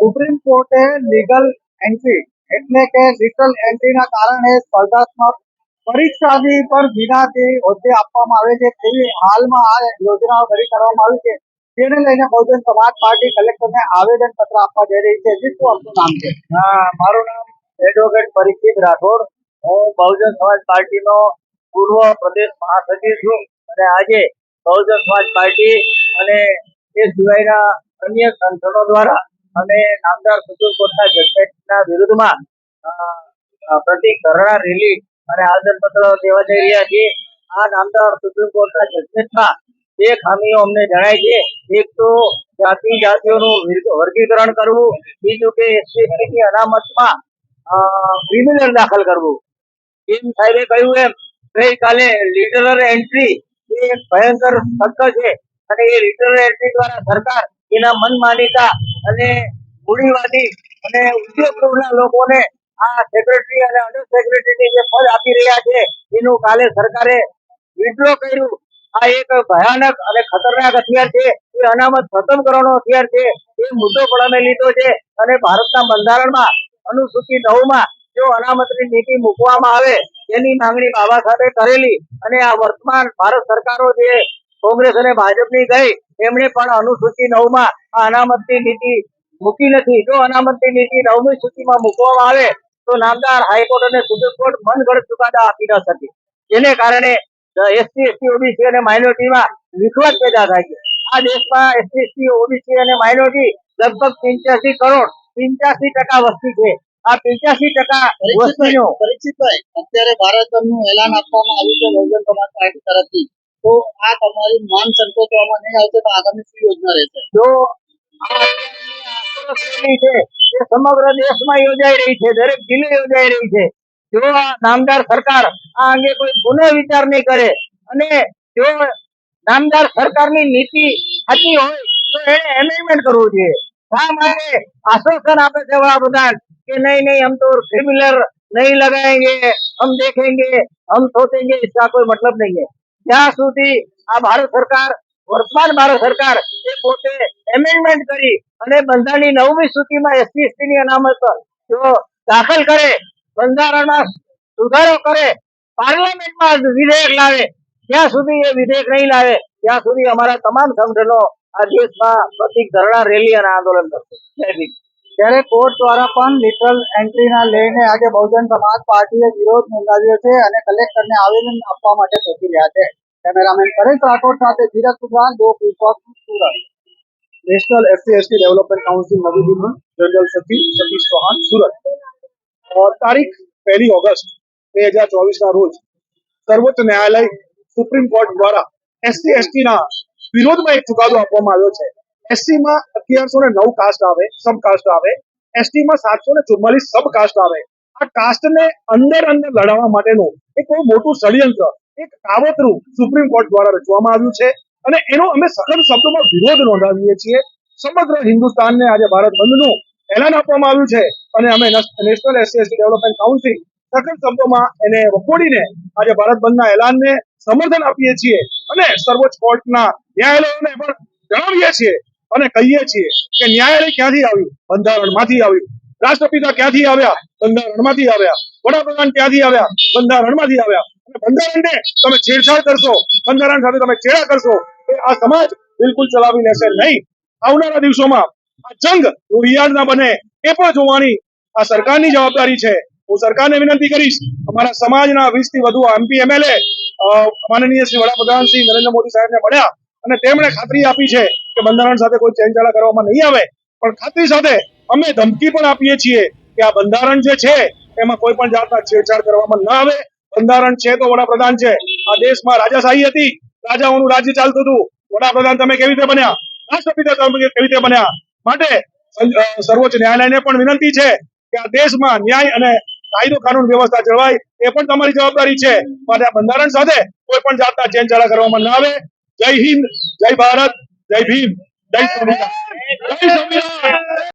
Supreme કોર્ટે legal entry એટલે કે લીગલ એન્ટ્રીના કારણે સ્પર્ધાત્મક પરીક્ષાની પણ વિનાથી હોદ્દે આપવામાં આવે છે તેવી હાલમાં આ યોજનાઓ ઘડી કરવામાં આવી છે, જેને લઈને બહુજન સમાજ પાર્ટી કલેક્ટરને આવેદન પત્ર આપવા જઈ રહી છે. શું આપનું નામ છે? મારું નામ એડવોકેટ પરીક્ષિત રાઠોડ. હું બહુજન સમાજ પાર્ટીનો પૂર્વ પ્રદેશ મહાસચિવ છું અને આજે બહુજન સમાજ પાર્ટી અને એ સિવાયના અન્ય સંગઠનો દ્વારા અને નામદાર સુપ્રીમ કોર્ટના જજમેન્ટના વિરુદ્ધમાં પ્રતિક ધરણા રેલી અને આવેદનપત્ર દેવા જઈ રહ્યા છીએ. આ નામદાર સુપ્રીમ કોર્ટના જજમેન્ટમાં બે ખામીઓ અમને જણાય છે. એક તો જાતિઓનું વર્ગીકરણ કરવું, બીજું કે એસસી અનામતમાં ક્રિમિનલ દાખલ કરવું. એમ સાહેબે કહ્યું એમ ગઈકાલે લિટરલ એન્ટ્રી એ એક ભયંકર શબ્દ છે અને એ લિટરલ એન્ટ્રી દ્વારા સરકાર એના મનમાનીતા અને મૂડીવાદી અને ઉદ્યોગના લોકોને આ સેક્રેટરી અને અંડર સેક્રેટરીની જે પદ આપી રહ્યા છે એનું કાલે સરકારે વિડ્રો કર્યું. આ એક ભયાનક અને ખતરનાક હથિયાર છે. એ અનામત ખતમ કરવાનો હથિયાર છે. એ મુદ્દો પણ અમે લીધો છે અને ભારતના બંધારણમાં અનુસૂચિ 9 જો અનામતની નીતિ મૂકવામાં આવે તેની માંગણી બાબા સાહેબે કરેલી અને આ વર્તમાન ભારત સરકારો જે કોંગ્રેસ અને ભાજપની ગઈ એમણે પણ અનુસૂચિ 9 આ અનામતની નીતિ મૂકી નથી. જો અનામતની નીતિ 9મી સૂચિમાં મૂકવામાં આવે તો નામદાર હાઈકોર્ટ અને સુપ્રીમ કોર્ટ મનગઢ ચુકાદા આપી ન શકે, જેને કારણે એસસી, એસટી, ઓબીસી અને માઇનોરિટીમાં વિખવાદ પેદા થાય છે. આ દેશમાં એસસી, એસટી, ઓબીસી અને માઇનોરિટી લગભગ 85 કરોડ 85% વસ્તી છે. આ 85% વસ્તીનો પરીક્ષિતભાઈ, અત્યારે ભારત બંધનું એલાન આપવામાં આવ્યું છે બહુજન સમાજ પાર્ટી તરફથી, તો આ તમારી માંગ સંતોષવામાં નહીં આવશે તો આગામી શું યોજના રહેશે? જો આ છે એ સમગ્ર દેશમાં યોજાઈ રહી છે, દરેક જિલ્લે યોજાઈ રહી છે. જો આ નામદાર સરકાર આ અંગે કોઈ પુનઃ વિચાર નહીં કરે અને જો નામદાર સરકારની નીતિ સાચી હોય તો એને એમેન્ડમેન્ટ કરવું જોઈએ. શા માટે આશ્વાસન આપે છે વડાપ્રધાન કે નહીં हम तो क्रिमिनल नहीं लगाएंगे, हम देखेंगे, हम सोचेंगे, इसका कोई मतलब नहीं है. જ્યાં સુધી આ ભારત સરકાર વર્તમાન ભારત સરકાર એ પોતે એમેન્ડમેન્ટ કરી અને બંધારણની 9મી સૂચિમાં એસસી, એસટીની અનામત જો દાખલ કરે, બંધારણમાં સુધારો કરે, પાર્લામેન્ટમાં વિધેયક લાવે, ત્યાં સુધી એ વિધેયક નહીં લાવે ત્યાં સુધી અમારા તમામ સંગઠનો આ દેશમાં પ્રતિક ધરણા રેલી અને આંદોલન કરશે. જય ભીમ. ત્યારે કોર્ટ દ્વારા પણ લિટરલ એન્ટ્રીના લઈને આજે બહુજન સમાજ પાર્ટીએ વિરોધ નોંધાવ્યો છે અને કલેક્ટરને આવેદન આપવા માટે પહોંચી રહ્યા છે. કેમેરામેન પરેશ રાઠોડ સાથે Dhiraj Sudhan, Surat. National SC development council Navi Delhi general सचिव सतीश चौहान सूरत। और तारीख 1 ऑगस्ट 2024 रोज सर्वोच्च न्यायालय सुप्रीम कोर्ट द्वारा एससी एसटी विरोध में एक चुकादो आपवामां आव्यो छे। एससी में 1109 कास्ट आवे, सब कास्ट आवे, एसटी में 744 सब कास्ट आवे। आ कास्ट ने अंदर अंदर लड़ावा माटेनो एक बहुत मोटું ષડયંત્ર, एक કાવતરું सुप्रीम कोर्ट द्वारा रचवामां આવ્યું છે અને એનો અમે સખત શબ્દોમાં વિરોધ નોંધાવીએ છીએ। સમગ્ર હિન્દુસ્તાનને આજે ભારત બંધનું એલાન આપવામાં આવ્યું છે અને અમે national SC ST development council સખત શબ્દોમાં એને વખોડીને આજે ભારત બંધના એલાનને સમર્થન આપીએ છીએ અને સર્વોચ્ચ કોર્ટના ન્યાયાલયોને પણ જણાવીએ છીએ અને કહીએ છીએ કે ન્યાયાલય ક્યાંથી આવ્યું? બંધારણમાંથી આવ્યું। રાષ્ટ્રપિતા ક્યાંથી આવ્યા? બંધારણમાંથી આવ્યા। વડાપ્રધાન ક્યાંથી આવ્યા? બંધારણમાંથી આવ્યા। અને બંધારણને તમે છેડછાડ કરશો, બંધારણ સાથે તમે ચેડા કરશો એ આ સમાજ બિલકુલ ચલાવી લેશે નહીં। આવનારા દિવસોમાં આ જંગ રોહિયાળ ના બને એ પણ જોવાની આ સરકારની જવાબદારી છે। હું સરકારને વિનંતી કરીશ, અમારા સમાજના 20 થી વધુ એમપી એમએલએ માનનીય શ્રી વડાપ્રધાન શ્રી નરેન્દ્ર મોદી સાહેબને મળ્યા અને તેમણે ખાતરી આપી છે કે બંધારણ સાથે કોઈ ચેંચાળા કરવામાં નહીં આવે, પણ ખાતરી સાથે અમે ધમકી પણ આપીએ છીએ કે આ બંધારણ જે છે એમાં કોઈ પણ જાતના છેડછાડ કરવામાં ન આવે। બંધારણ છે તો વડાપ્રધાન છે। આ દેશમાં રાજાશાહી હતી, રાજાઓનું રાજ્ય ચાલતું હતું। વડાપ્રધાન તમે કેવી રીતે બન્યા? રાષ્ટ્રપિતા તમે કેવી રીતે બન્યા? માટે સર્વોચ્ચ ન્યાયાલયને પણ વિનંતી છે કે આ દેશમાં ન્યાય અને કાયદો કાનૂન વ્યવસ્થા જળવાય એ પણ તમારી જવાબદારી છે। માટે આ બંધારણ સાથે કોઈ પણ જાતના ચેંચાળા કરવામાં ન આવે। જય હિન્દ, જય ભારત, જય ભીમ, જય સંવિધાન, જય સંવિધાન।